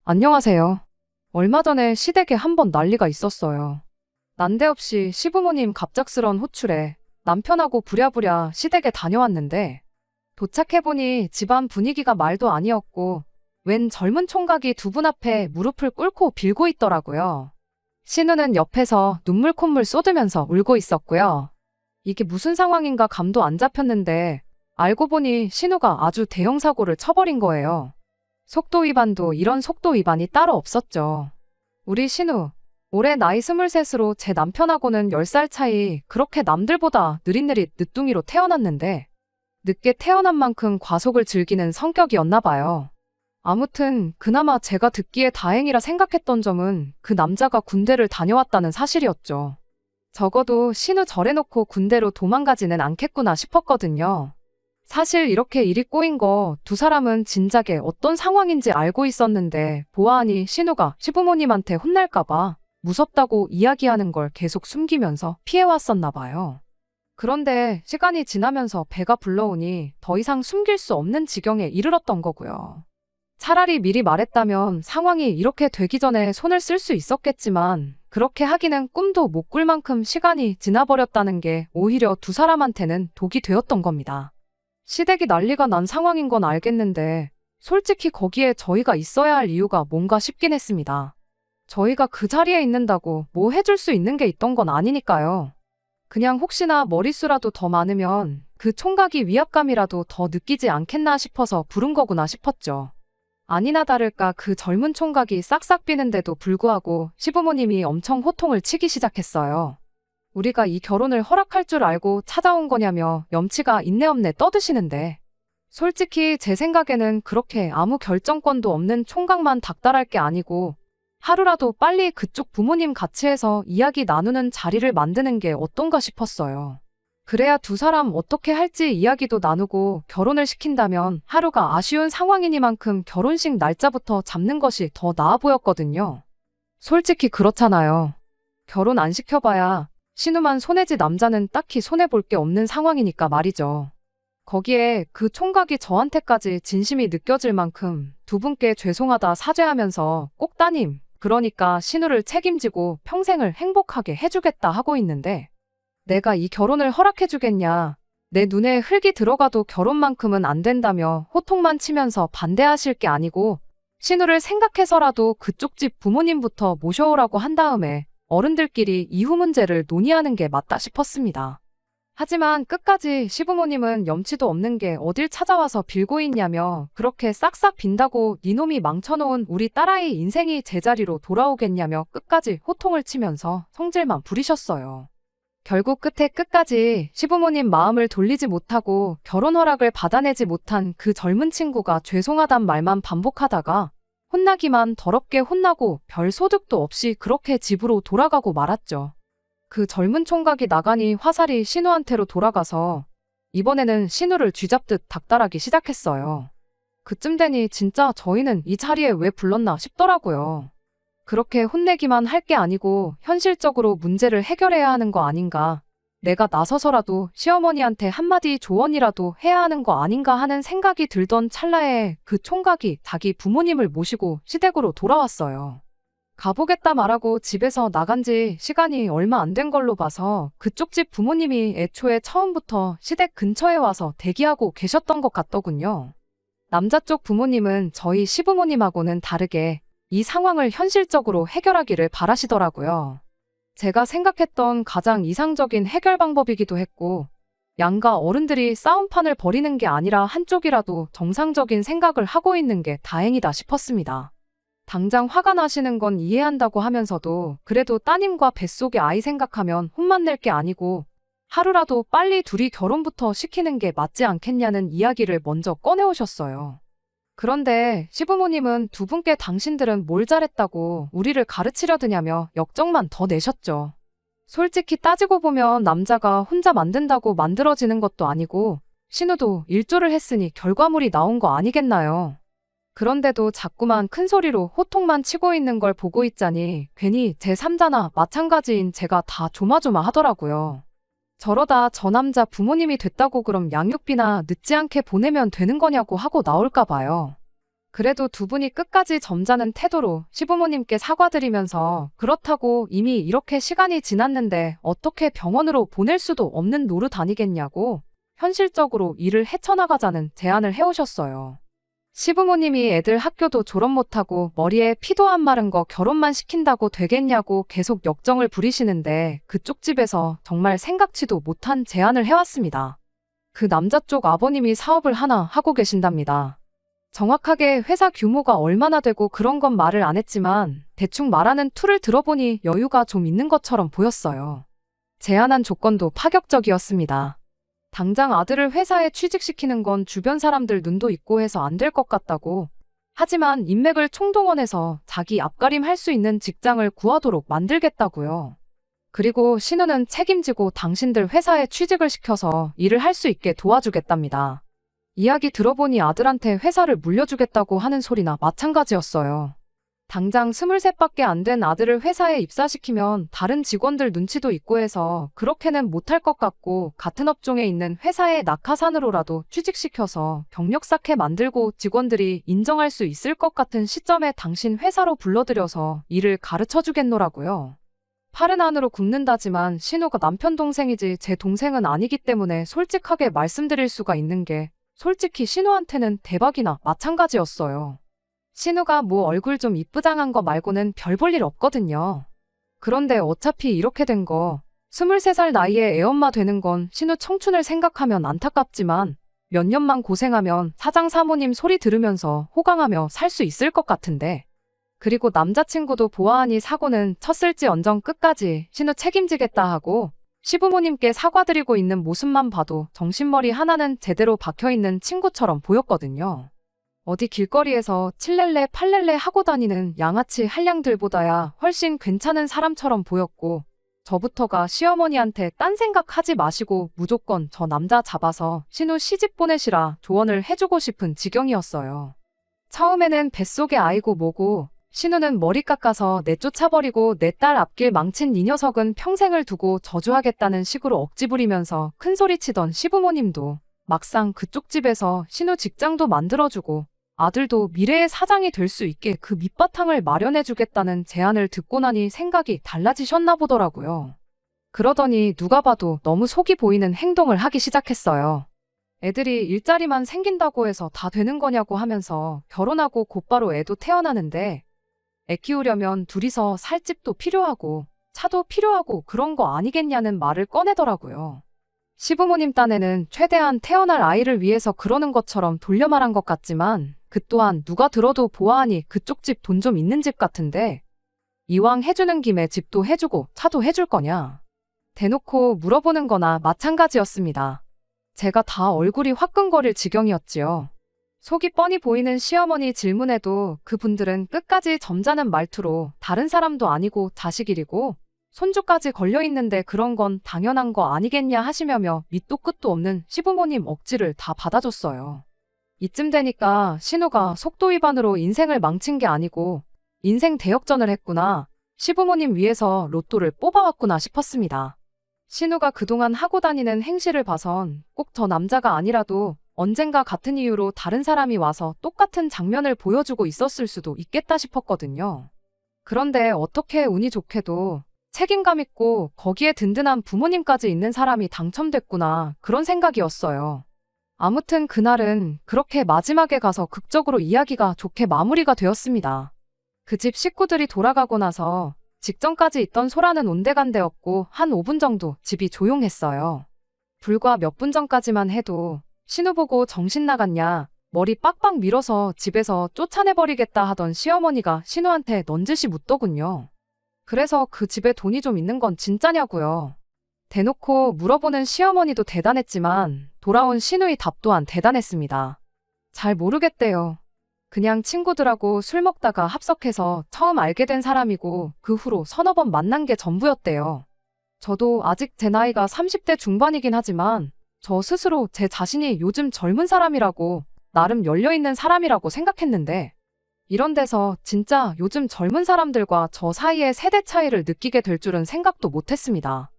안녕하세요. 얼마 전에 시댁에 한 번 난리가 있었어요. 난데없이 시부모님 갑작스런 호출에 남편하고 부랴부랴 시댁에 다녀왔는데 도착해보니 집안 분위기가 말도 아니었고 웬 젊은 총각이 두 분 앞에 무릎을 꿇고 빌고 있더라고요. 신우는 옆에서 눈물 콧물 쏟으면서 울고 있었고요. 이게 무슨 상황인가 감도 안 잡혔는데 알고 보니 신우가 아주 대형 사고를 쳐버린 거예요. 속도 위반도 이런 속도 위반이 따로 없었죠. 우리 신우, 올해 나이 23으로 제 남편하고는 10살 차이 그렇게 남들보다 느릿느릿 늦둥이로 태어났는데 늦게 태어난 만큼 과속을 즐기는 성격이었나 봐요. 아무튼 그나마 제가 듣기에 다행이라 생각했던 점은 그 남자가 군대를 다녀왔다는 사실이었죠. 적어도 신우 절해놓고 군대로 도망가지는 않겠구나 싶었거든요. 사실 이렇게 일이 꼬인 거 두 사람은 진작에 어떤 상황인지 알고 있었는데 보아하니 신우가 시부모님한테 혼날까봐 무섭다고 이야기하는 걸 계속 숨기면서 피해왔었나 봐요. 그런데 시간이 지나면서 배가 불러오니 더 이상 숨길 수 없는 지경에 이르렀던 거고요. 차라리 미리 말했다면 상황이 이렇게 되기 전에 손을 쓸 수 있었겠지만 그렇게 하기는 꿈도 못 꿀 만큼 시간이 지나버렸다는 게 오히려 두 사람한테는 독이 되었던 겁니다. 시댁이 난리가 난 상황인 건 알겠는데 솔직히 거기에 저희가 있어야 할 이유가 뭔가 싶긴 했습니다. 저희가 그 자리에 있는다고 뭐 해줄 수 있는 게 있던 건 아니니까요. 그냥 혹시나 머릿수라도 더 많으면 그 총각이 위압감이라도 더 느끼지 않겠나 싶어서 부른 거구나 싶었죠. 아니나 다를까 그 젊은 총각이 싹싹 비는데도 불구하고 시부모님이 엄청 호통을 치기 시작했어요. 우리가 이 결혼을 허락할 줄 알고 찾아온 거냐며 염치가 있네 없네 떠드시는데 솔직히 제 생각에는 그렇게 아무 결정권도 없는 총각만 닥달할 게 아니고 하루라도 빨리 그쪽 부모님 같이 해서 이야기 나누는 자리를 만드는 게 어떤가 싶었어요. 그래야 두 사람 어떻게 할지 이야기도 나누고 결혼을 시킨다면 하루가 아쉬운 상황이니만큼 결혼식 날짜부터 잡는 것이 더 나아 보였거든요. 솔직히 그렇잖아요. 결혼 안 시켜봐야 신우만 손해지 남자는 딱히 손해볼 게 없는 상황이니까 말이죠. 거기에 그 총각이 저한테까지 진심이 느껴질 만큼 두 분께 죄송하다 사죄하면서 꼭 따님, 그러니까 신우를 책임지고 평생을 행복하게 해주겠다 하고 있는데 내가 이 결혼을 허락해주겠냐, 내 눈에 흙이 들어가도 결혼만큼은 안 된다며 호통만 치면서 반대하실 게 아니고 신우를 생각해서라도 그쪽 집 부모님부터 모셔오라고 한 다음에 어른들끼리 이후 문제를 논의하는 게 맞다 싶었습니다. 하지만 끝까지 시부모님은 염치도 없는 게 어딜 찾아와서 빌고 있냐며 그렇게 싹싹 빈다고 니놈이 망쳐놓은 우리 딸아이 인생이 제자리로 돌아오겠냐며 끝까지 호통을 치면서 성질만 부리셨어요. 결국 끝에 끝까지 시부모님 마음을 돌리지 못하고 결혼 허락을 받아내지 못한 그 젊은 친구가 죄송하단 말만 반복하다가 혼나기만 더럽게 혼나고 별 소득도 없이 그렇게 집으로 돌아가고 말았죠. 그 젊은 총각이 나가니 화살이 신우한테로 돌아가서 이번에는 신우를 쥐잡듯 닥달하기 시작했어요. 그쯤 되니 진짜 저희는 이 자리에 왜 불렀나 싶더라고요. 그렇게 혼내기만 할 게 아니고 현실적으로 문제를 해결해야 하는 거 아닌가. 내가 나서서라도 시어머니한테 한마디 조언이라도 해야 하는 거 아닌가 하는 생각이 들던 찰나에 그 총각이 자기 부모님을 모시고 시댁으로 돌아왔어요. 가보겠다 말하고 집에서 나간 지 시간이 얼마 안 된 걸로 봐서 그쪽 집 부모님이 애초에 처음부터 시댁 근처에 와서 대기하고 계셨던 것 같더군요. 남자 쪽 부모님은 저희 시부모님하고는 다르게 이 상황을 현실적으로 해결하기를 바라시더라고요. 제가 생각했던 가장 이상적인 해결 방법이기도 했고 양가 어른들이 싸움판을 벌이는 게 아니라 한쪽이라도 정상적인 생각을 하고 있는 게 다행이다 싶었습니다. 당장 화가 나시는 건 이해한다고 하면서도 그래도 따님과 뱃속의 아이 생각하면 혼만 낼 게 아니고 하루라도 빨리 둘이 결혼부터 시키는 게 맞지 않겠냐는 이야기를 먼저 꺼내오셨어요. 그런데 시부모님은 두 분께 당신들은 뭘 잘했다고 우리를 가르치려 드냐며 역정만 더 내셨죠. 솔직히 따지고 보면 남자가 혼자 만든다고 만들어지는 것도 아니고 신우도 일조를 했으니 결과물이 나온 거 아니겠나요? 그런데도 자꾸만 큰 소리로 호통만 치고 있는 걸 보고 있자니 괜히 제3자나 마찬가지인 제가 다 조마조마하더라고요. 저러다 저 남자 부모님이 됐다고 그럼 양육비나 늦지 않게 보내면 되는 거냐고 하고 나올까 봐요. 그래도 두 분이 끝까지 점잖은 태도로 시부모님께 사과드리면서 그렇다고 이미 이렇게 시간이 지났는데 어떻게 병원으로 보낼 수도 없는 노릇 아니겠냐고 현실적으로 일을 헤쳐나가자는 제안을 해오셨어요. 시부모님이 애들 학교도 졸업 못하고 머리에 피도 안 마른 거 결혼만 시킨다고 되겠냐고 계속 역정을 부리시는데 그쪽 집에서 정말 생각지도 못한 제안을 해왔습니다. 그 남자 쪽 아버님이 사업을 하나 하고 계신답니다. 정확하게 회사 규모가 얼마나 되고 그런 건 말을 안 했지만 대충 말하는 투를 들어보니 여유가 좀 있는 것처럼 보였어요. 제안한 조건도 파격적이었습니다. 당장 아들을 회사에 취직시키는 건 주변 사람들 눈도 있고 해서 안 될 것 같다고. 하지만 인맥을 총동원해서 자기 앞가림 할 수 있는 직장을 구하도록 만들겠다고요. 그리고 신우는 책임지고 당신들 회사에 취직을 시켜서 일을 할 수 있게 도와주겠답니다. 이야기 들어보니 아들한테 회사를 물려주겠다고 하는 소리나 마찬가지였어요. 당장 23밖에 안 된 아들을 회사에 입사시키면 다른 직원들 눈치도 있고 해서 그렇게는 못할 것 같고 같은 업종에 있는 회사의 낙하산으로라도 취직시켜서 경력 쌓게 만들고 직원들이 인정할 수 있을 것 같은 시점에 당신 회사로 불러들여서 일을 가르쳐주겠노라고요. 팔은 안으로 굽는다지만 신우가 남편 동생이지 제 동생은 아니기 때문에 솔직하게 말씀드릴 수가 있는 게 솔직히 신우한테는 대박이나 마찬가지였어요. 신우가 뭐 얼굴 좀 이쁘장한 거 말고는 별 볼 일 없거든요. 그런데 어차피 이렇게 된 거 23살 나이에 애엄마 되는 건 신우 청춘을 생각하면 안타깝지만 몇 년만 고생하면 사장 사모님 소리 들으면서 호강하며 살 수 있을 것 같은데 그리고 남자친구도 보아하니 사고는 쳤을지언정 끝까지 신우 책임지겠다 하고 시부모님께 사과드리고 있는 모습만 봐도 정신머리 하나는 제대로 박혀있는 친구처럼 보였거든요. 어디 길거리에서 칠렐레 팔렐레 하고 다니는 양아치 한량들보다야 훨씬 괜찮은 사람처럼 보였고 저부터가 시어머니한테 딴 생각하지 마시고 무조건 저 남자 잡아서 신우 시집 보내시라 조언을 해주고 싶은 지경이었어요. 처음에는 뱃속에 아이고 뭐고 신우는 머리 깎아서 내쫓아버리고 내 딸 앞길 망친 이 녀석은 평생을 두고 저주하겠다는 식으로 억지 부리면서 큰소리치던 시부모님도 막상 그쪽 집에서 신우 직장도 만들어주고 아들도 미래의 사장이 될 수 있게 그 밑바탕을 마련해주겠다는 제안을 듣고 나니 생각이 달라지셨나 보더라고요. 그러더니 누가 봐도 너무 속이 보이는 행동을 하기 시작했어요. 애들이 일자리만 생긴다고 해서 다 되는 거냐고 하면서 결혼하고 곧바로 애도 태어나는데 애 키우려면 둘이서 살 집도 필요하고 차도 필요하고 그런 거 아니겠냐는 말을 꺼내더라고요. 시부모님 딴에는 최대한 태어날 아이를 위해서 그러는 것처럼 돌려 말한 것 같지만 그 또한 누가 들어도 보아하니 그쪽 집 돈 좀 있는 집 같은데 이왕 해주는 김에 집도 해주고 차도 해줄 거냐. 대놓고 물어보는 거나 마찬가지였습니다. 제가 다 얼굴이 화끈거릴 지경이었지요. 속이 뻔히 보이는 시어머니 질문에도 그분들은 끝까지 점잖은 말투로 다른 사람도 아니고 자식이리고 손주까지 걸려있는데 그런 건 당연한 거 아니겠냐 하시며며 밑도 끝도 없는 시부모님 억지를 다 받아줬어요. 이쯤 되니까 신우가 속도 위반으로 인생을 망친 게 아니고 인생 대역전을 했구나. 시부모님 위해서 로또를 뽑아왔구나 싶었습니다. 신우가 그동안 하고 다니는 행실을 봐선 꼭 저 남자가 아니라도 언젠가 같은 이유로 다른 사람이 와서 똑같은 장면을 보여주고 있었을 수도 있겠다 싶었거든요. 그런데 어떻게 운이 좋게도 책임감 있고 거기에 든든한 부모님까지 있는 사람이 당첨됐구나 그런 생각이었어요. 아무튼 그날은 그렇게 마지막에 가서 극적으로 이야기가 좋게 마무리가 되었습니다. 그 집 식구들이 돌아가고 나서 직전까지 있던 소란은 온데간데없고 한 5분 정도 집이 조용했어요. 불과 몇 분 전까지만 해도 신우 보고 정신 나갔냐, 머리 빡빡 밀어서 집에서 쫓아내버리겠다 하던 시어머니가 신우한테 넌지시 묻더군요. 그래서 그 집에 돈이 좀 있는 건 진짜냐고요. 대놓고 물어보는 시어머니도 대단했지만 돌아온 신우의 답 또한 대단했습니다. 잘 모르겠대요. 그냥 친구들하고 술 먹다가 합석해서 처음 알게 된 사람이고 그 후로 서너 번 만난 게 전부였대요. 저도 아직 제 나이가 30대 중반이긴 하지만 저 스스로 제 자신이 요즘 젊은 사람이라고 나름 열려있는 사람이라고 생각했는데 이런 데서 진짜 요즘 젊은 사람들과 저 사이의 세대 차이를 느끼게 될 줄은 생각도 못했습니다.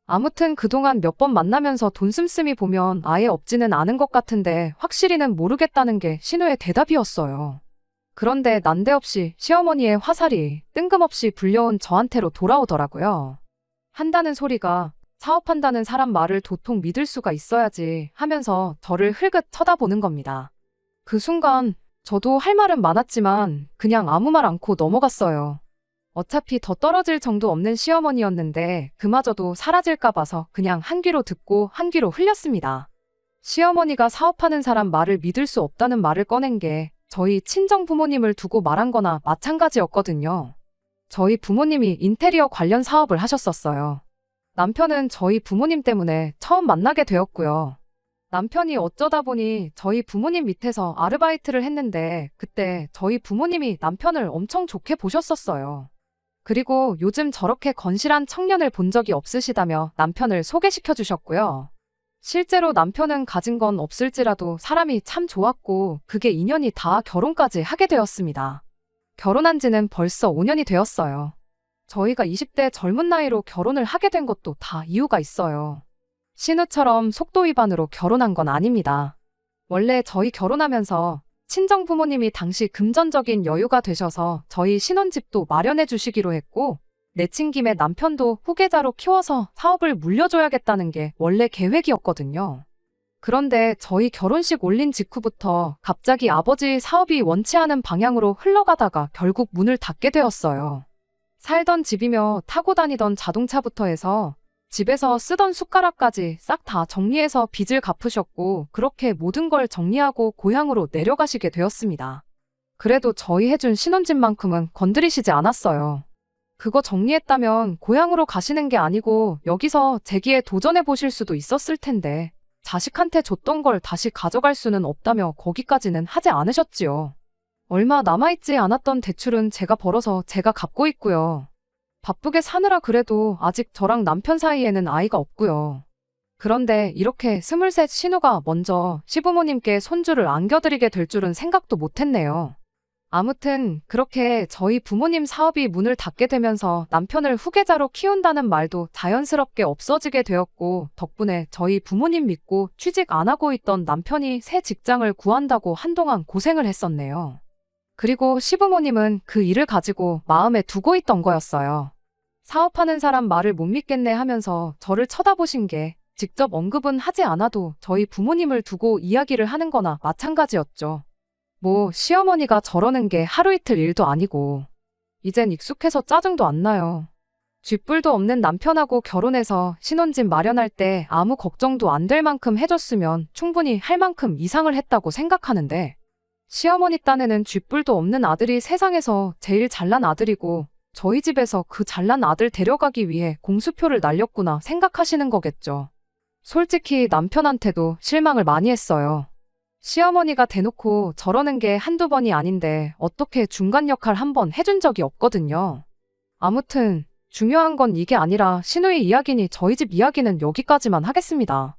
아무튼 그동안 몇 번 만나면서 돈 씀씀이 보면 아예 없지는 않은 것 같은데 확실히는 모르겠다는 게 신우의 대답이었어요. 그런데 난데없이 시어머니의 화살이 뜬금없이 불려온 저한테로 돌아오더라고요. 한다는 소리가 사업한다는 사람 말을 도통 믿을 수가 있어야지 하면서 저를 흘긋 쳐다보는 겁니다. 그 순간 저도 할 말은 많았지만 그냥 아무 말 않고 넘어갔어요. 어차피 더 떨어질 정도 없는 시어머니였는데 그마저도 사라질까 봐서 그냥 한 귀로 듣고 한 귀로 흘렸습니다. 시어머니가 사업하는 사람 말을 믿을 수 없다는 말을 꺼낸 게 저희 친정 부모님을 두고 말한 거나 마찬가지였거든요. 저희 부모님이 인테리어 관련 사업을 하셨었어요. 남편은 저희 부모님 때문에 처음 만나게 되었고요. 남편이 어쩌다 보니 저희 부모님 밑에서 아르바이트를 했는데 그때 저희 부모님이 남편을 엄청 좋게 보셨었어요. 그리고 요즘 저렇게 건실한 청년을 본 적이 없으시다며 남편을 소개시켜 주셨고요. 실제로 남편은 가진 건 없을지라도 사람이 참 좋았고 그게 인연이 닿아 결혼까지 하게 되었습니다. 결혼한 지는 벌써 5년이 되었어요. 저희가 20대 젊은 나이로 결혼을 하게 된 것도 다 이유가 있어요. 신우처럼 속도 위반으로 결혼한 건 아닙니다. 원래 저희 결혼하면서 친정 부모님이 당시 금전적인 여유가 되셔서 저희 신혼집도 마련해 주시기로 했고 내친 김에 남편도 후계자로 키워서 사업을 물려줘야겠다는 게 원래 계획이었거든요. 그런데 저희 결혼식 올린 직후부터 갑자기 아버지 사업이 원치 않은 방향으로 흘러가다가 결국 문을 닫게 되었어요. 살던 집이며 타고 다니던 자동차부터 해서 집에서 쓰던 숟가락까지 싹 다 정리해서 빚을 갚으셨고 그렇게 모든 걸 정리하고 고향으로 내려가시게 되었습니다. 그래도 저희 해준 신혼집만큼은 건드리시지 않았어요. 그거 정리했다면 고향으로 가시는 게 아니고 여기서 재기에 도전해 보실 수도 있었을 텐데 자식한테 줬던 걸 다시 가져갈 수는 없다며 거기까지는 하지 않으셨지요. 얼마 남아있지 않았던 대출은 제가 벌어서 제가 갚고 있고요. 바쁘게 사느라 그래도 아직 저랑 남편 사이에는 아이가 없고요. 그런데 이렇게 23 신우가 먼저 시부모님께 손주를 안겨드리게 될 줄은 생각도 못했네요. 아무튼 그렇게 저희 부모님 사업이 문을 닫게 되면서 남편을 후계자로 키운다는 말도 자연스럽게 없어지게 되었고 덕분에 저희 부모님 믿고 취직 안 하고 있던 남편이 새 직장을 구한다고 한동안 고생을 했었네요. 그리고 시부모님은 그 일을 가지고 마음에 두고 있던 거였어요. 사업하는 사람 말을 못 믿겠네 하면서 저를 쳐다보신 게 직접 언급은 하지 않아도 저희 부모님을 두고 이야기를 하는 거나 마찬가지였죠. 뭐 시어머니가 저러는 게 하루 이틀 일도 아니고 이젠 익숙해서 짜증도 안 나요. 쥐뿔도 없는 남편하고 결혼해서 신혼집 마련할 때 아무 걱정도 안 될 만큼 해줬으면 충분히 할 만큼 이상을 했다고 생각하는데 시어머니 딴에는 쥐뿔도 없는 아들이 세상에서 제일 잘난 아들이고 저희 집에서 그 잘난 아들 데려가기 위해 공수표를 날렸구나 생각하시는 거겠죠. 솔직히 남편한테도 실망을 많이 했어요. 시어머니가 대놓고 저러는 게 한두 번이 아닌데 어떻게 중간 역할 한 번 해준 적이 없거든요. 아무튼 중요한 건 이게 아니라 신우의 이야기니 저희 집 이야기는 여기까지만 하겠습니다.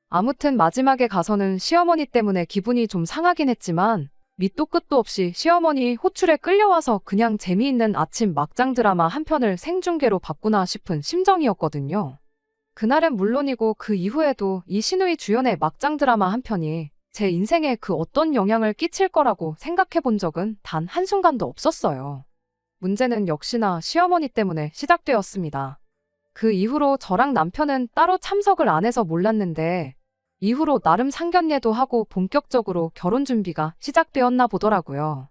아무튼 마지막에 가서는 시어머니 때문에 기분이 좀 상하긴 했지만 밑도 끝도 없이 시어머니 호출에 끌려와서 그냥 재미있는 아침 막장 드라마 한 편을 생중계로 봤구나 싶은 심정이었거든요. 그날은 물론이고 그 이후에도 이 신우이 주연의 막장 드라마 한 편이 제 인생에 그 어떤 영향을 끼칠 거라고 생각해 본 적은 단 한순간도 없었어요. 문제는 역시나 시어머니 때문에 시작되었습니다. 그 이후로 저랑 남편은 따로 참석을 안 해서 몰랐는데 이후로 나름 상견례도 하고 본격적으로 결혼 준비가 시작되었나 보더라고요.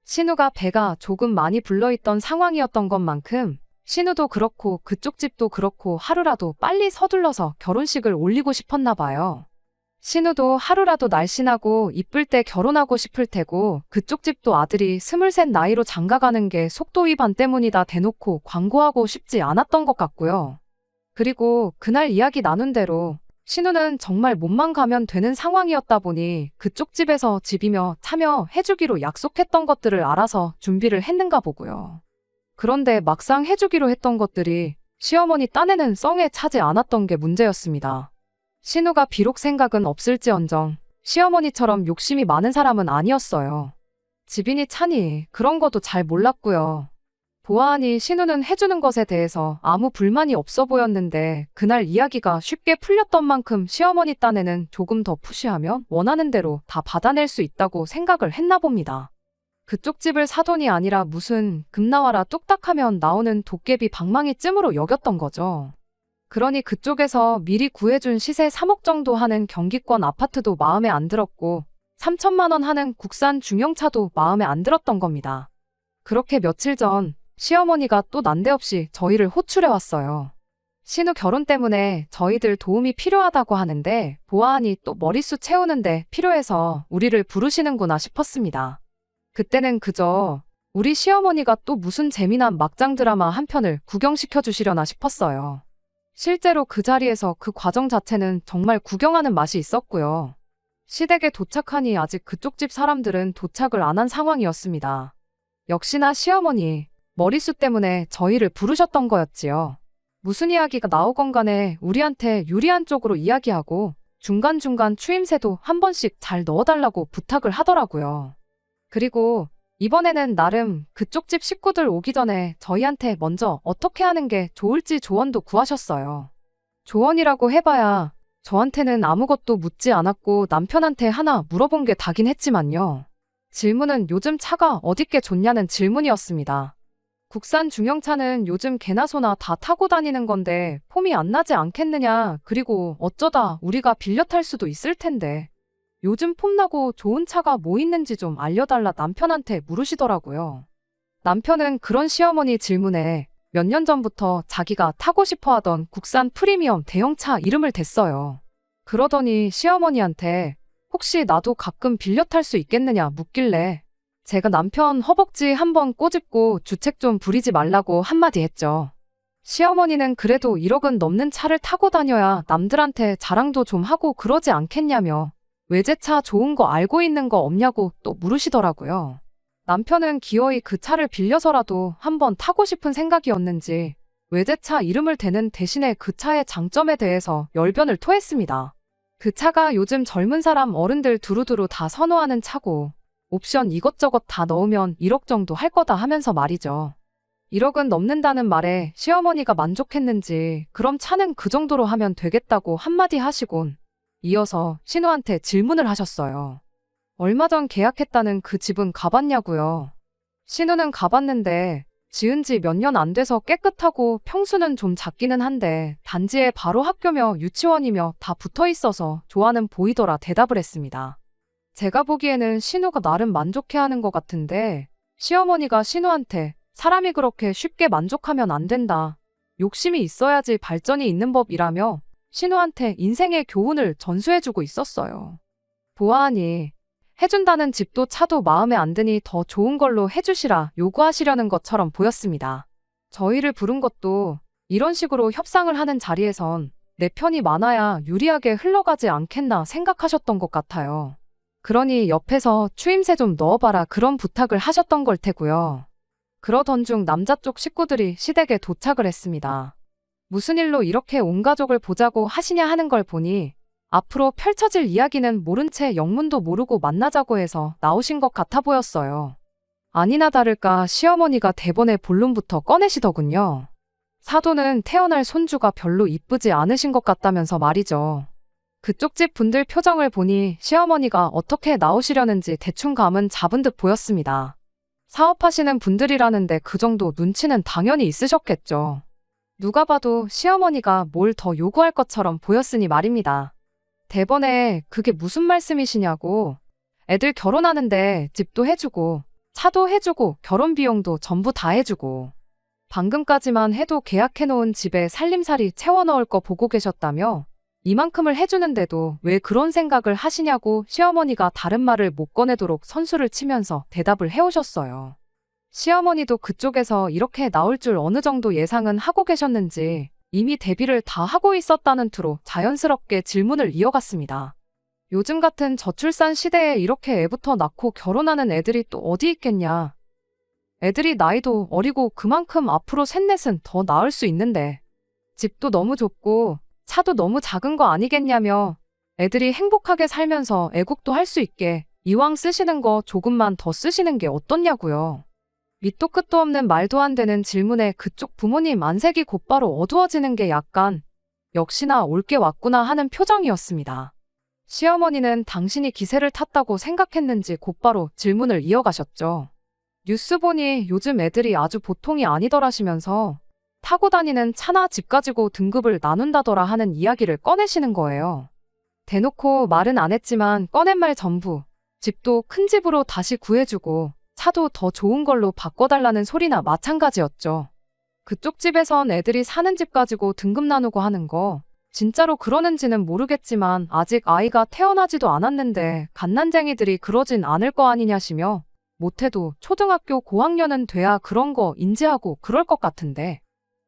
신우가 배가 조금 많이 불러있던 상황이었던 것만큼 신우도 그렇고 그쪽 집도 그렇고 하루라도 빨리 서둘러서 결혼식을 올리고 싶었나 봐요. 신우도 하루라도 날씬하고 이쁠 때 결혼하고 싶을 테고 그쪽 집도 아들이 23 나이로 장가가는 게 속도 위반 때문이다 대놓고 광고하고 싶지 않았던 것 같고요. 그리고 그날 이야기 나눈 대로 신우는 정말 몸만 가면 되는 상황이었다 보니 그쪽 집에서 집이며 차며 해주기로 약속했던 것들을 알아서 준비를 했는가 보고요. 그런데 막상 해주기로 했던 것들이 시어머니 딴에는 썽에 차지 않았던 게 문제였습니다. 신우가 비록 생각은 없을지언정 시어머니처럼 욕심이 많은 사람은 아니었어요. 집이니 차니 그런 것도 잘 몰랐고요. 보아하니 신우는 해주는 것에 대해서 아무 불만이 없어 보였는데 그날 이야기가 쉽게 풀렸던 만큼 시어머니 딴에는 조금 더 푸시하면 원하는 대로 다 받아낼 수 있다고 생각을 했나 봅니다. 그쪽 집을 사돈이 아니라 무슨 금 나와라 뚝딱하면 나오는 도깨비 방망이 쯤으로 여겼던 거죠. 그러니 그쪽에서 미리 구해준 시세 3억 정도 하는 경기권 아파트도 마음에 안 들었고 3천만 원 하는 국산 중형차도 마음에 안 들었던 겁니다. 그렇게 며칠 전 시어머니가 또 난데없이 저희를 호출해 왔어요. 신우 결혼 때문에 저희들 도움이 필요하다고 하는데 보아하니 또 머릿수 채우는데 필요해서 우리를 부르시는구나 싶었습니다. 그때는 그저 우리 시어머니가 또 무슨 재미난 막장 드라마 한 편을 구경시켜 주시려나 싶었어요. 실제로 그 자리에서 그 과정 자체는 정말 구경하는 맛이 있었고요. 시댁에 도착하니 아직 그쪽 집 사람들은 도착을 안 한 상황이었습니다. 역시나 시어머니, 머릿수 때문에 저희를 부르셨던 거였지요. 무슨 이야기가 나오건 간에 우리한테 유리한 쪽으로 이야기하고 중간중간 추임새도 한 번씩 잘 넣어달라고 부탁을 하더라고요. 그리고 이번에는 나름 그쪽 집 식구들 오기 전에 저희한테 먼저 어떻게 하는 게 좋을지 조언도 구하셨어요. 조언이라고 해봐야 저한테는 아무것도 묻지 않았고 남편한테 하나 물어본 게 다긴 했지만요. 질문은 요즘 차가 어딨게 좋냐는 질문이었습니다. 국산 중형차는 요즘 개나 소나 다 타고 다니는 건데 폼이 안 나지 않겠느냐. 그리고 어쩌다 우리가 빌려 탈 수도 있을 텐데 요즘 폼나고 좋은 차가 뭐 있는지 좀 알려달라 남편한테 물으시더라고요. 남편은 그런 시어머니 질문에 몇 년 전부터 자기가 타고 싶어 하던 국산 프리미엄 대형차 이름을 댔어요. 그러더니 시어머니한테 혹시 나도 가끔 빌려 탈 수 있겠느냐 묻길래 제가 남편 허벅지 한번 꼬집고 주책 좀 부리지 말라고 한마디 했죠. 시어머니는 그래도 1억은 넘는 차를 타고 다녀야 남들한테 자랑도 좀 하고 그러지 않겠냐며 외제차 좋은 거 알고 있는 거 없냐고 또 물으시더라고요. 남편은 기어이 그 차를 빌려서라도 한번 타고 싶은 생각이었는지 외제차 이름을 대는 대신에 그 차의 장점에 대해서 열변을 토했습니다. 그 차가 요즘 젊은 사람 어른들 두루두루 다 선호하는 차고 옵션 이것저것 다 넣으면 1억 정도 할 거다 하면서 말이죠. 1억은 넘는다는 말에 시어머니가 만족했는지 그럼 차는 그 정도로 하면 되겠다고 한마디 하시곤 이어서 신우한테 질문을 하셨어요. 얼마 전 계약했다는 그 집은 가봤냐고요. 신우는 가봤는데 지은 지 몇 년 안 돼서 깨끗하고 평수는 좀 작기는 한데 단지에 바로 학교며 유치원이며 다 붙어 있어서 좋아는 보이더라 대답을 했습니다. 제가 보기에는 신우가 나름 만족해하는 것 같은데 시어머니가 신우한테 사람이 그렇게 쉽게 만족하면 안 된다. 욕심이 있어야지 발전이 있는 법이라며 신우한테 인생의 교훈을 전수해주고 있었어요. 보아하니 해준다는 집도 차도 마음에 안 드니 더 좋은 걸로 해주시라 요구하시려는 것처럼 보였습니다. 저희를 부른 것도 이런 식으로 협상을 하는 자리에선 내 편이 많아야 유리하게 흘러가지 않겠나 생각하셨던 것 같아요. 그러니 옆에서 추임새 좀 넣어봐라 그런 부탁을 하셨던 걸 테고요. 그러던 중 남자 쪽 식구들이 시댁에 도착을 했습니다. 무슨 일로 이렇게 온 가족을 보자고 하시냐 하는 걸 보니 앞으로 펼쳐질 이야기는 모른 채 영문도 모르고 만나자고 해서 나오신 것 같아 보였어요. 아니나 다를까 시어머니가 대본의 본론부터 꺼내시더군요. 사돈은 태어날 손주가 별로 이쁘지 않으신 것 같다면서 말이죠. 그쪽 집 분들 표정을 보니 시어머니가 어떻게 나오시려는지 대충 감은 잡은 듯 보였습니다. 사업하시는 분들이라는데 그 정도 눈치는 당연히 있으셨겠죠. 누가 봐도 시어머니가 뭘 더 요구할 것처럼 보였으니 말입니다. 대번에 그게 무슨 말씀이시냐고. 애들 결혼하는데 집도 해주고 차도 해주고 결혼 비용도 전부 다 해주고 방금까지만 해도 계약해놓은 집에 살림살이 채워넣을 거 보고 계셨다며 이만큼을 해주는데도 왜 그런 생각을 하시냐고 시어머니가 다른 말을 못 꺼내도록 선수를 치면서 대답을 해오셨어요. 시어머니도 그쪽에서 이렇게 나올 줄 어느 정도 예상은 하고 계셨는지 이미 대비를 다 하고 있었다는 투로 자연스럽게 질문을 이어갔습니다. 요즘 같은 저출산 시대에 이렇게 애부터 낳고 결혼하는 애들이 또 어디 있겠냐. 애들이 나이도 어리고 그만큼 앞으로 셋넷은 더 낳을 수 있는데 집도 너무 좁고 차도 너무 작은 거 아니겠냐며 애들이 행복하게 살면서 애국도 할 수 있게 이왕 쓰시는 거 조금만 더 쓰시는 게 어떻냐고요. 밑도 끝도 없는 말도 안 되는 질문에 그쪽 부모님 안색이 곧바로 어두워지는 게 약간 역시나 올 게 왔구나 하는 표정이었습니다. 시어머니는 당신이 기세를 탔다고 생각했는지 곧바로 질문을 이어가셨죠. 뉴스 보니 요즘 애들이 아주 보통이 아니더라시면서 타고 다니는 차나 집 가지고 등급을 나눈다더라 하는 이야기를 꺼내시는 거예요. 대놓고 말은 안 했지만 꺼낸 말 전부 집도 큰 집으로 다시 구해주고 차도 더 좋은 걸로 바꿔달라는 소리나 마찬가지였죠. 그쪽 집에선 애들이 사는 집 가지고 등급 나누고 하는 거 진짜로 그러는지는 모르겠지만 아직 아이가 태어나지도 않았는데 갓난쟁이들이 그러진 않을 거 아니냐시며 못해도 초등학교 고학년은 돼야 그런 거 인지하고 그럴 것 같은데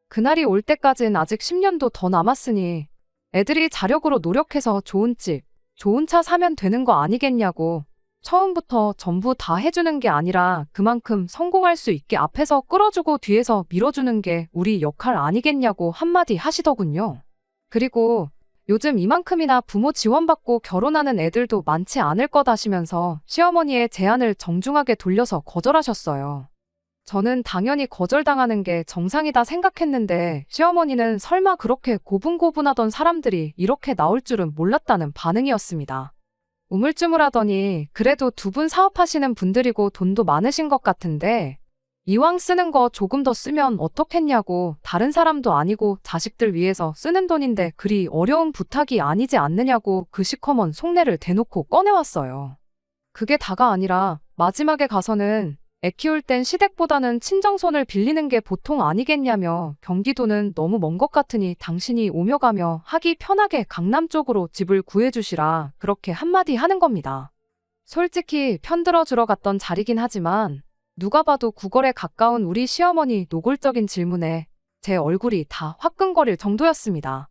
그날이 올 때까진 아직 10년도 더 남았으니 애들이 자력으로 노력해서 좋은 집, 좋은 차 사면 되는 거 아니겠냐고 처음부터 전부 다 해주는 게 아니라 그만큼 성공할 수 있게 앞에서 끌어주고 뒤에서 밀어주는 게 우리 역할 아니겠냐고 한마디 하시더군요. 그리고 요즘 이만큼이나 부모 지원받고 결혼하는 애들도 많지 않을 거다시면서 시어머니의 제안을 정중하게 돌려서 거절하셨어요. 저는 당연히 거절당하는 게 정상이다 생각했는데 시어머니는 설마 그렇게 고분고분하던 사람들이 이렇게 나올 줄은 몰랐다는 반응이었습니다. 우물쭈물하더니 그래도 두 분 사업하시는 분들이고 돈도 많으신 것 같은데 이왕 쓰는 거 조금 더 쓰면 어떻겠냐고 다른 사람도 아니고 자식들 위해서 쓰는 돈인데 그리 어려운 부탁이 아니지 않느냐고 그 시커먼 속내를 대놓고 꺼내왔어요. 그게 다가 아니라 마지막에 가서는 애 키울 땐 시댁보다는 친정손을 빌리는 게 보통 아니겠냐며 경기도는 너무 먼 것 같으니 당신이 오며 가며 하기 편하게 강남 쪽으로 집을 구해주시라 그렇게 한마디 하는 겁니다. 솔직히 편들어 주러 갔던 자리긴 하지만 누가 봐도 구걸에 가까운 우리 시어머니 노골적인 질문에 제 얼굴이 다 화끈거릴 정도였습니다.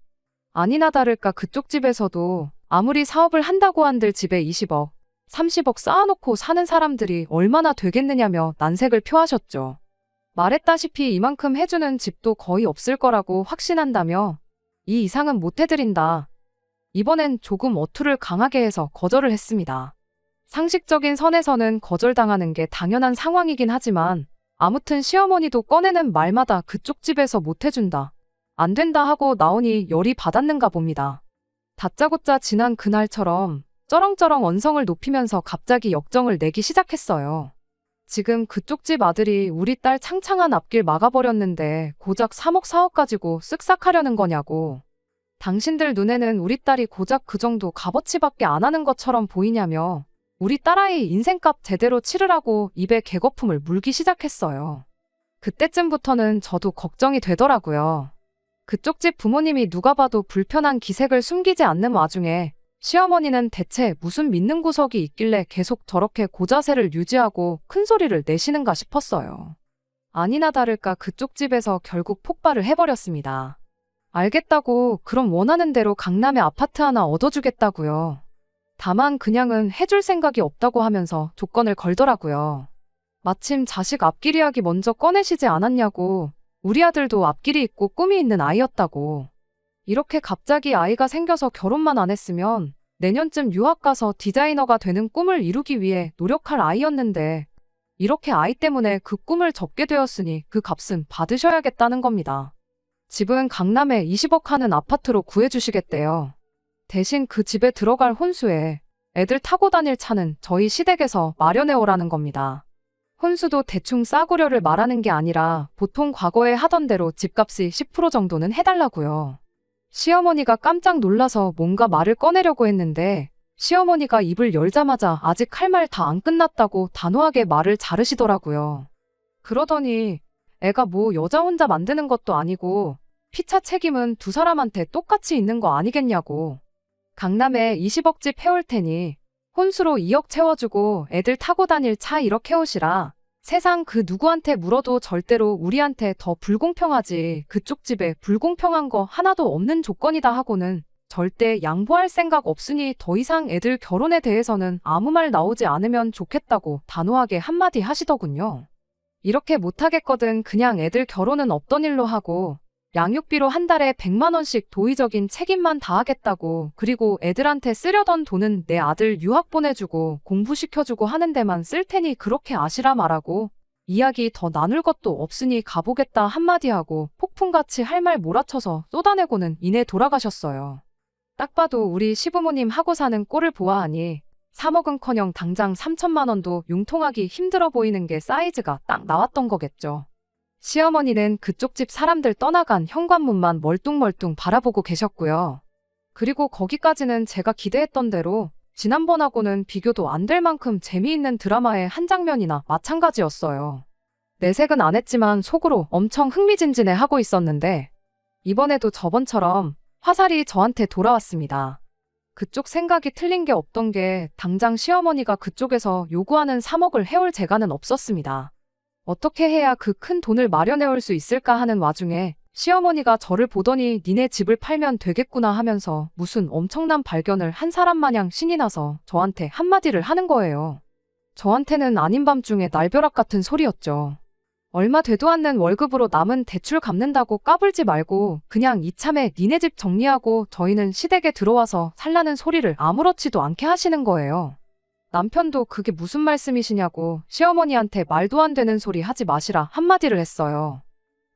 아니나 다를까 그쪽 집에서도 아무리 사업을 한다고 한들 집에 20억, 30억 쌓아놓고 사는 사람들이 얼마나 되겠느냐며 난색을 표하셨죠. 말했다시피 이만큼 해주는 집도 거의 없을 거라고 확신한다며 이 이상은 못 해드린다. 이번엔 조금 어투를 강하게 해서 거절을 했습니다. 상식적인 선에서는 거절당하는 게 당연한 상황이긴 하지만 아무튼 시어머니도 꺼내는 말마다 그쪽 집에서 못 해준다. 안 된다 하고 나오니 열이 받았는가 봅니다. 다짜고짜 지난 그날처럼 쩌렁쩌렁 언성을 높이면서 갑자기 역정을 내기 시작했어요. 지금 그쪽 집 아들이 우리 딸 창창한 앞길 막아버렸는데 고작 3억 4억 가지고 쓱싹하려는 거냐고. 당신들 눈에는 우리 딸이 고작 그 정도 값어치밖에 안 하는 것처럼 보이냐며 우리 딸아이 인생값 제대로 치르라고 입에 개거품을 물기 시작했어요. 그때쯤부터는 저도 걱정이 되더라고요. 그쪽 집 부모님이 누가 봐도 불편한 기색을 숨기지 않는 와중에 시어머니는 대체 무슨 믿는 구석이 있길래 계속 저렇게 고자세를 유지하고 큰 소리를 내시는가 싶었어요. 아니나 다를까 그쪽 집에서 결국 폭발을 해버렸습니다. 알겠다고 그럼 원하는 대로 강남에 아파트 하나 얻어주겠다고요. 다만 그냥은 해줄 생각이 없다고 하면서 조건을 걸더라고요. 마침 자식 앞길 이야기 먼저 꺼내시지 않았냐고 우리 아들도 앞길이 있고 꿈이 있는 아이였다고. 이렇게 갑자기 아이가 생겨서 결혼만 안 했으면 내년쯤 유학 가서 디자이너가 되는 꿈을 이루기 위해 노력할 아이였는데 이렇게 아이 때문에 그 꿈을 접게 되었으니 그 값은 받으셔야겠다는 겁니다. 집은 강남에 20억 하는 아파트로 구해주시겠대요. 대신 그 집에 들어갈 혼수에 애들 타고 다닐 차는 저희 시댁에서 마련해 오라는 겁니다. 혼수도 대충 싸구려를 말하는 게 아니라 보통 과거에 하던 대로 집값이 10% 정도는 해달라고요. 시어머니가 깜짝 놀라서 뭔가 말을 꺼내려고 했는데 시어머니가 입을 열자마자 아직 할 말 다 안 끝났다고 단호하게 말을 자르시더라고요. 그러더니 애가 뭐 여자 혼자 만드는 것도 아니고 피차 책임은 두 사람한테 똑같이 있는 거 아니겠냐고. 강남에 20억 집 해올 테니 혼수로 2억 채워주고 애들 타고 다닐 차 1억 해오시라. 세상 그 누구한테 물어도 절대로 우리한테 더 불공평하지 그쪽 집에 불공평한 거 하나도 없는 조건이다 하고는 절대 양보할 생각 없으니 더 이상 애들 결혼에 대해서는 아무 말 나오지 않으면 좋겠다고 단호하게 한마디 하시더군요. 이렇게 못하겠거든 그냥 애들 결혼은 없던 일로 하고 양육비로 한 달에 100만 원씩 도의적인 책임만 다하겠다고 그리고 애들한테 쓰려던 돈은 내 아들 유학 보내주고 공부시켜주고 하는 데만 쓸 테니 그렇게 아시라 말하고 이야기 더 나눌 것도 없으니 가보겠다 한마디 하고 폭풍같이 할 말 몰아쳐서 쏟아내고는 이내 돌아가셨어요. 딱 봐도 우리 시부모님 하고 사는 꼴을 보아하니 3억은커녕 당장 3천만 원도 융통하기 힘들어 보이는 게 사이즈가 딱 나왔던 거겠죠. 시어머니는 그쪽 집 사람들 떠나간 현관문만 멀뚱멀뚱 바라보고 계셨고요. 그리고 거기까지는 제가 기대했던 대로 지난번하고는 비교도 안 될 만큼 재미있는 드라마의 한 장면이나 마찬가지였어요. 내색은 안 했지만 속으로 엄청 흥미진진해 하고 있었는데 이번에도 저번처럼 화살이 저한테 돌아왔습니다. 그쪽 생각이 틀린 게 없던 게 당장 시어머니가 그쪽에서 요구하는 3억을 해올 재간은 없었습니다. 어떻게 해야 그 큰 돈을 마련해올 수 있을까 하는 와중에 시어머니가 저를 보더니 니네 집을 팔면 되겠구나 하면서 무슨 엄청난 발견을 한 사람 마냥 신이 나서 저한테 한마디를 하는 거예요. 저한테는 아닌 밤중에 날벼락 같은 소리였죠. 얼마 되도 않는 월급으로 남은 대출 갚는다고 까불지 말고 그냥 이참에 니네 집 정리하고 저희는 시댁에 들어와서 살라는 소리를 아무렇지도 않게 하시는 거예요. 남편도 그게 무슨 말씀이시냐고 시어머니한테 말도 안 되는 소리 하지 마시라 한마디를 했어요.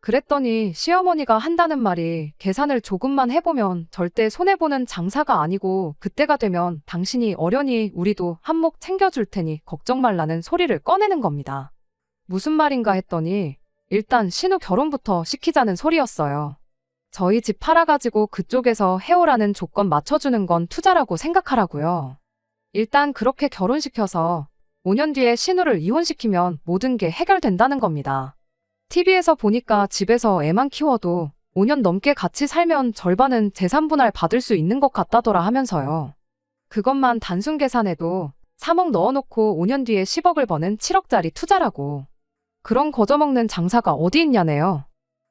그랬더니 시어머니가 한다는 말이 계산을 조금만 해보면 절대 손해보는 장사가 아니고 그때가 되면 당신이 어련히 우리도 한몫 챙겨줄 테니 걱정 말라는 소리를 꺼내는 겁니다. 무슨 말인가 했더니 일단 신우 결혼부터 시키자는 소리였어요. 저희 집 팔아가지고 그쪽에서 해오라는 조건 맞춰주는 건 투자라고 생각하라고요. 일단 그렇게 결혼시켜서 5년 뒤에 신우를 이혼시키면 모든 게 해결된다는 겁니다. TV에서 보니까 집에서 애만 키워도 5년 넘게 같이 살면 절반은 재산 분할 받을 수 있는 것 같다더라 하면서요. 그것만 단순 계산해도 3억 넣어놓고 5년 뒤에 10억을 버는 7억짜리 투자라고. 그런 거저먹는 장사가 어디 있냐네요.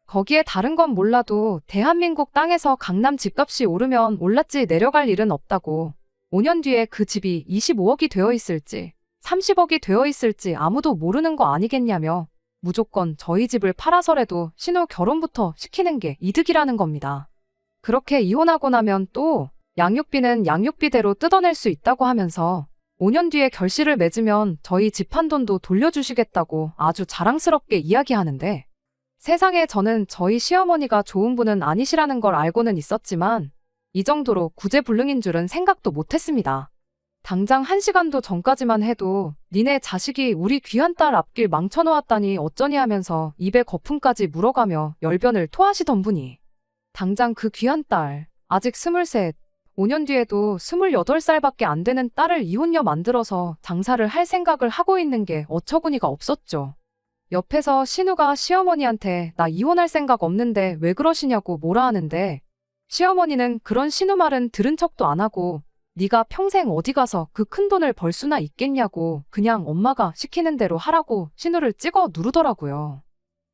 거기에 다른 건 몰라도 대한민국 땅에서 강남 집값이 오르면 올랐지 내려갈 일은 없다고. 5년 뒤에 그 집이 25억이 되어 있을지 30억이 되어 있을지 아무도 모르는 거 아니겠냐며 무조건 저희 집을 팔아서라도 신우 결혼부터 시키는 게 이득이라는 겁니다. 그렇게 이혼하고 나면 또 양육비는 양육비대로 뜯어낼 수 있다고 하면서 5년 뒤에 결실을 맺으면 저희 집 한 돈도 돌려주시겠다고 아주 자랑스럽게 이야기하는데 세상에 저는 저희 시어머니가 좋은 분은 아니시라는 걸 알고는 있었지만 이 정도로 구제불능인 줄은 생각도 못했습니다. 당장 1시간도 전까지만 해도 니네 자식이 우리 귀한 딸 앞길 망쳐놓았다니 어쩌니 하면서 입에 거품까지 물어가며 열변을 토하시던 분이 당장 그 귀한 딸 아직 23 5년 뒤에도 28살밖에 안 되는 딸을 이혼녀 만들어서 장사를 할 생각을 하고 있는 게 어처구니가 없었죠. 옆에서 신우가 시어머니한테 나 이혼할 생각 없는데 왜 그러시냐고 뭐라 하는데 시어머니는 그런 신우 말은 들은 척도 안 하고 네가 평생 어디 가서 그 큰 돈을 벌 수나 있겠냐고 그냥 엄마가 시키는 대로 하라고 신우를 찍어 누르더라고요.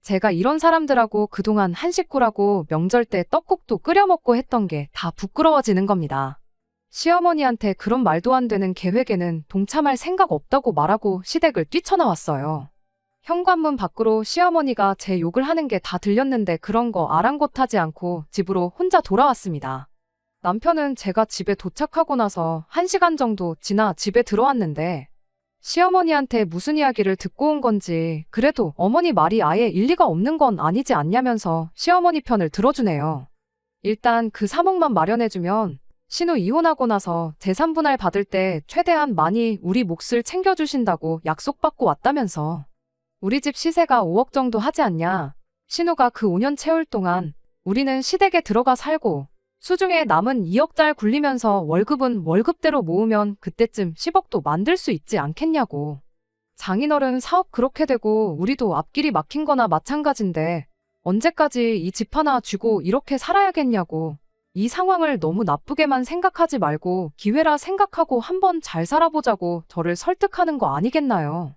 제가 이런 사람들하고 그동안 한식구라고 명절 때 떡국도 끓여 먹고 했던 게 다 부끄러워지는 겁니다. 시어머니한테 그런 말도 안 되는 계획에는 동참할 생각 없다고 말하고 시댁을 뛰쳐나왔어요. 현관문 밖으로 시어머니가 제 욕을 하는 게 다 들렸는데 그런 거 아랑곳하지 않고 집으로 혼자 돌아왔습니다. 남편은 제가 집에 도착하고 나서 1시간 정도 지나 집에 들어왔는데 시어머니한테 무슨 이야기를 듣고 온 건지 그래도 어머니 말이 아예 일리가 없는 건 아니지 않냐면서 시어머니 편을 들어주네요. 일단 그 3억만 마련해주면 신우 이혼하고 나서 재산 분할 받을 때 최대한 많이 우리 몫을 챙겨주신다고 약속받고 왔다면서 우리 집 시세가 5억 정도 하지 않냐. 신우가 그 5년 채울 동안 우리는 시댁에 들어가 살고 수중에 남은 2억짜리 굴리면서 월급은 월급대로 모으면 그때쯤 10억도 만들 수 있지 않겠냐고. 장인어른 사업 그렇게 되고 우리도 앞길이 막힌 거나 마찬가지인데 언제까지 이 집 하나 쥐고 이렇게 살아야겠냐고. 이 상황을 너무 나쁘게만 생각하지 말고 기회라 생각하고 한번 잘 살아보자고 저를 설득하는 거 아니겠나요.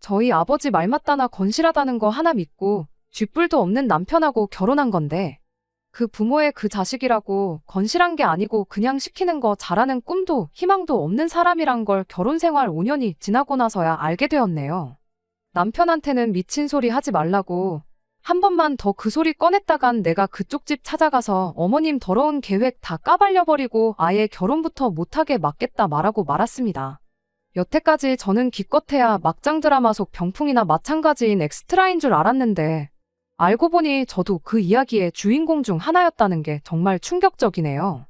저희 아버지 말 맞다나 건실하다는 거 하나 믿고 쥐뿔도 없는 남편하고 결혼한 건데 그 부모의 그 자식이라고 건실한 게 아니고 그냥 시키는 거 잘하는 꿈도 희망도 없는 사람이란 걸 결혼 생활 5년이 지나고 나서야 알게 되었네요. 남편한테는 미친 소리 하지 말라고 한 번만 더 그 소리 꺼냈다간 내가 그쪽 집 찾아가서 어머님 더러운 계획 다 까발려버리고 아예 결혼부터 못하게 막겠다 말하고 말았습니다. 여태까지 저는 기껏해야 막장 드라마 속 병풍이나 마찬가지인 엑스트라인 줄 알았는데 알고 보니 저도 그 이야기의 주인공 중 하나였다는 게 정말 충격적이네요.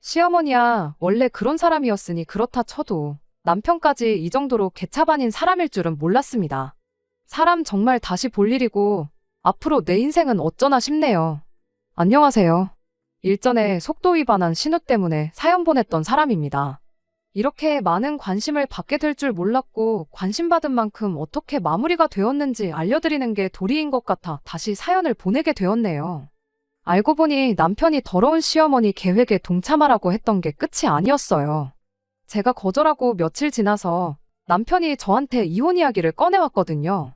시어머니야, 원래 그런 사람이었으니 그렇다 쳐도 남편까지 이 정도로 개차반인 사람일 줄은 몰랐습니다. 사람 정말 다시 볼 일이고 앞으로 내 인생은 어쩌나 싶네요. 안녕하세요. 일전에 속도 위반한 신우 때문에 사연 보냈던 사람입니다. 이렇게 많은 관심을 받게 될 줄 몰랐고 관심받은 만큼 어떻게 마무리가 되었는지 알려드리는 게 도리인 것 같아 다시 사연을 보내게 되었네요. 알고 보니 남편이 더러운 시어머니 계획에 동참하라고 했던 게 끝이 아니었어요. 제가 거절하고 며칠 지나서 남편이 저한테 이혼 이야기를 꺼내왔거든요.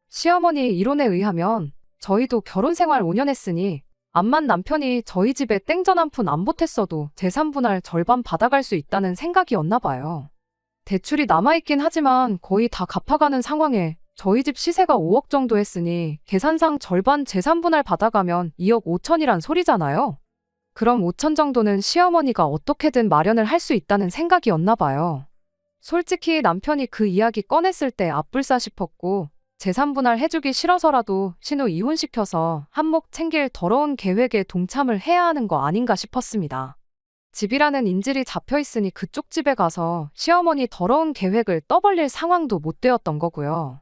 시어머니 이론에 의하면 저희도 결혼 생활 5년 했으니 암만 남편이 저희 집에 땡전 한 푼 안 보탰어도 재산 분할 절반 받아갈 수 있다는 생각이었나 봐요. 대출이 남아있긴 하지만 거의 다 갚아가는 상황에 저희 집 시세가 5억 정도 했으니 계산상 절반 재산 분할 받아가면 2억 5천이란 소리잖아요. 그럼 5천 정도는 시어머니가 어떻게든 마련을 할 수 있다는 생각이었나 봐요. 솔직히 남편이 그 이야기 꺼냈을 때 앞불싸 싶었고 재산 분할 해주기 싫어서라도 신우 이혼시켜서 한몫 챙길 더러운 계획에 동참을 해야 하는 거 아닌가 싶었습니다. 집이라는 인질이 잡혀있으니 그쪽 집에 가서 시어머니 더러운 계획을 떠벌릴 상황도 못 되었던 거고요.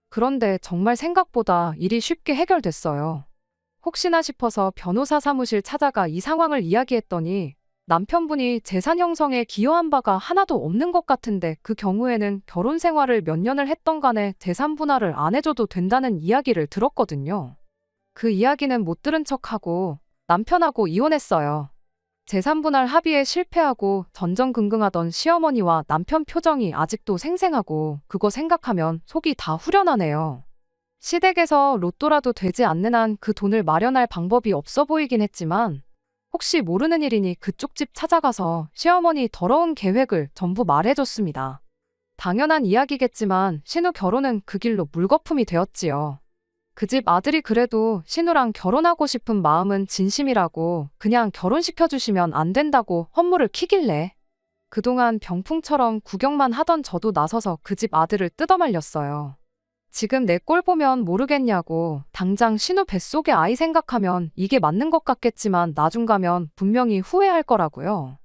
그런데 정말 생각보다 일이 쉽게 해결됐어요. 혹시나 싶어서 변호사 사무실 찾아가 이 상황을 이야기했더니 남편분이 재산 형성에 기여한 바가 하나도 없는 것 같은데 그 경우에는 결혼 생활을 몇 년을 했던 간에 재산 분할을 안 해줘도 된다는 이야기를 들었거든요. 그 이야기는 못 들은 척하고 남편하고 이혼했어요. 재산 분할 합의에 실패하고 전전긍긍하던 시어머니와 남편 표정이 아직도 생생하고 그거 생각하면 속이 다 후련하네요. 시댁에서 로또라도 되지 않는 한 그 돈을 마련할 방법이 없어 보이긴 했지만 혹시 모르는 일이니 그쪽 집 찾아가서 시어머니 더러운 계획을 전부 말해줬습니다. 당연한 이야기겠지만 신우 결혼은 그 길로 물거품이 되었지요. 그 집 아들이 그래도 신우랑 결혼하고 싶은 마음은 진심이라고 그냥 결혼시켜주시면 안 된다고 헛물을 키길래 그동안 병풍처럼 구경만 하던 저도 나서서 그 집 아들을 뜯어말렸어요. 지금 내 꼴 보면 모르겠냐고 당장 신우 뱃속의 아이 생각하면 이게 맞는 것 같겠지만 나중 가면 분명히 후회할 거라고요.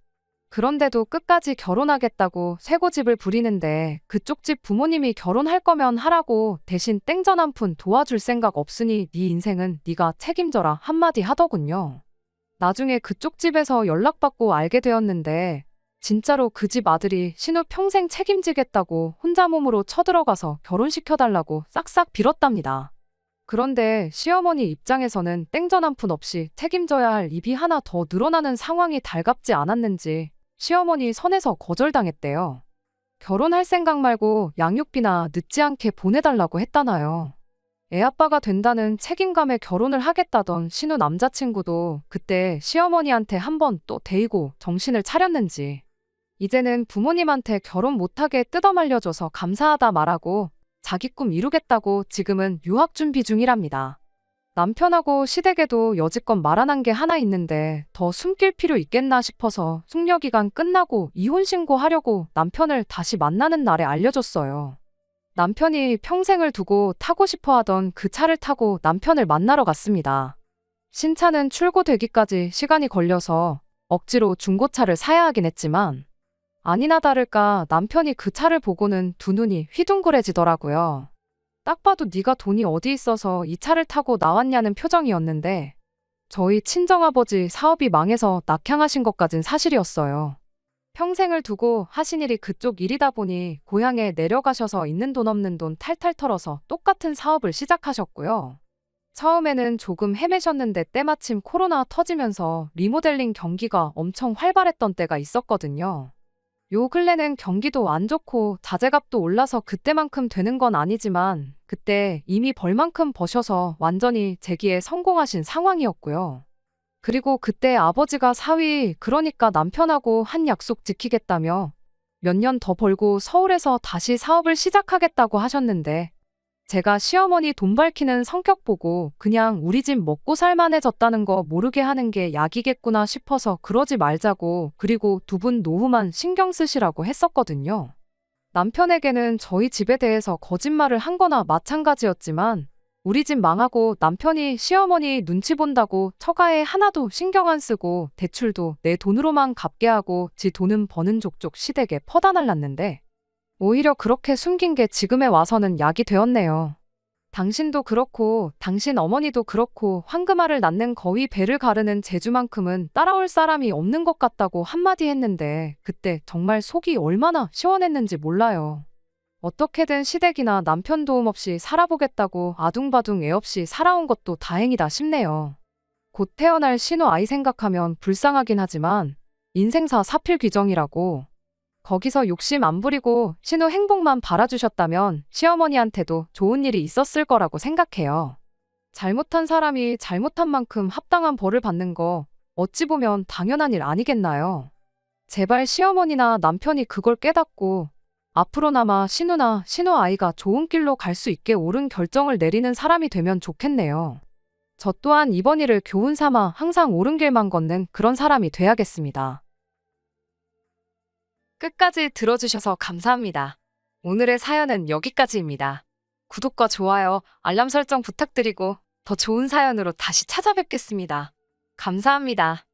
그런데도 끝까지 결혼하겠다고 쇠고집을 부리는데 그쪽 집 부모님이 결혼할 거면 하라고 대신 땡전 한 푼 도와줄 생각 없으니 네 인생은 네가 책임져라 한마디 하더군요. 나중에 그쪽 집에서 연락받고 알게 되었는데 진짜로 그 집 아들이 신우 평생 책임지겠다고 혼자 몸으로 쳐들어가서 결혼시켜달라고 싹싹 빌었답니다. 그런데 시어머니 입장에서는 땡전 한 푼 없이 책임져야 할 입이 하나 더 늘어나는 상황이 달갑지 않았는지 시어머니 선에서 거절당했대요. 결혼할 생각 말고 양육비나 늦지 않게 보내달라고 했다나요. 애아빠가 된다는 책임감에 결혼을 하겠다던 신우 남자친구도 그때 시어머니한테 한번 또 데이고 정신을 차렸는지 이제는 부모님한테 결혼 못하게 뜯어말려줘서 감사하다 말하고 자기 꿈 이루겠다고 지금은 유학 준비 중이랍니다. 남편하고 시댁에도 여지껏 말 안 한 게 하나 있는데 더 숨길 필요 있겠나 싶어서 숙려기간 끝나고 이혼 신고하려고 남편을 다시 만나는 날에 알려줬어요. 남편이 평생을 두고 타고 싶어 하던 그 차를 타고 남편을 만나러 갔습니다. 신차는 출고되기까지 시간이 걸려서 억지로 중고차를 사야 하긴 했지만 아니나 다를까 남편이 그 차를 보고는 두 눈이 휘둥그레지더라고요. 딱 봐도 네가 돈이 어디 있어서 이 차를 타고 나왔냐는 표정이었는데 저희 친정아버지 사업이 망해서 낙향하신 것까진 사실이었어요. 평생을 두고 하신 일이 그쪽 일이다 보니 고향에 내려가셔서 있는 돈 없는 돈 탈탈 털어서 똑같은 사업을 시작하셨고요. 처음에는 조금 헤매셨는데 때마침 코로나 터지면서 리모델링 경기가 엄청 활발했던 때가 있었거든요. 요 근래는 경기도 안 좋고 자재값도 올라서 그때만큼 되는 건 아니지만 그때 이미 벌만큼 버셔서 완전히 재기에 성공하신 상황이었고요. 그리고 그때 아버지가 사위 그러니까 남편하고 한 약속 지키겠다며 몇 년 더 벌고 서울에서 다시 사업을 시작하겠다고 하셨는데 제가 시어머니 돈 밝히는 성격 보고 그냥 우리 집 먹고 살만해졌다는 거 모르게 하는 게 약이겠구나 싶어서 그러지 말자고 그리고 두 분 노후만 신경 쓰시라고 했었거든요. 남편에게는 저희 집에 대해서 거짓말을 한 거나 마찬가지였지만 우리 집 망하고 남편이 시어머니 눈치 본다고 처가에 하나도 신경 안 쓰고 대출도 내 돈으로만 갚게 하고 지 돈은 버는 족족 시댁에 퍼다 날랐는데 오히려 그렇게 숨긴 게 지금에 와서는 약이 되었네요. 당신도 그렇고 당신 어머니도 그렇고 황금알을 낳는 거위 배를 가르는 재주만큼은 따라올 사람이 없는 것 같다고 한마디 했는데 그때 정말 속이 얼마나 시원했는지 몰라요. 어떻게든 시댁이나 남편 도움 없이 살아보겠다고 아둥바둥 애 없이 살아온 것도 다행이다 싶네요. 곧 태어날 신우 아이 생각하면 불쌍하긴 하지만 인생사 사필귀정이라고 거기서 욕심 안 부리고 신우 행복만 바라주셨다면 시어머니한테도 좋은 일이 있었을 거라고 생각해요. 잘못한 사람이 잘못한 만큼 합당한 벌을 받는 거 어찌 보면 당연한 일 아니겠나요? 제발 시어머니나 남편이 그걸 깨닫고 앞으로나마 신우나 신우 아이가 좋은 길로 갈 수 있게 옳은 결정을 내리는 사람이 되면 좋겠네요. 저 또한 이번 일을 교훈 삼아 항상 옳은 길만 걷는 그런 사람이 돼야겠습니다. 끝까지 들어주셔서 감사합니다. 오늘의 사연은 여기까지입니다. 구독과 좋아요, 알람 설정 부탁드리고 더 좋은 사연으로 다시 찾아뵙겠습니다. 감사합니다.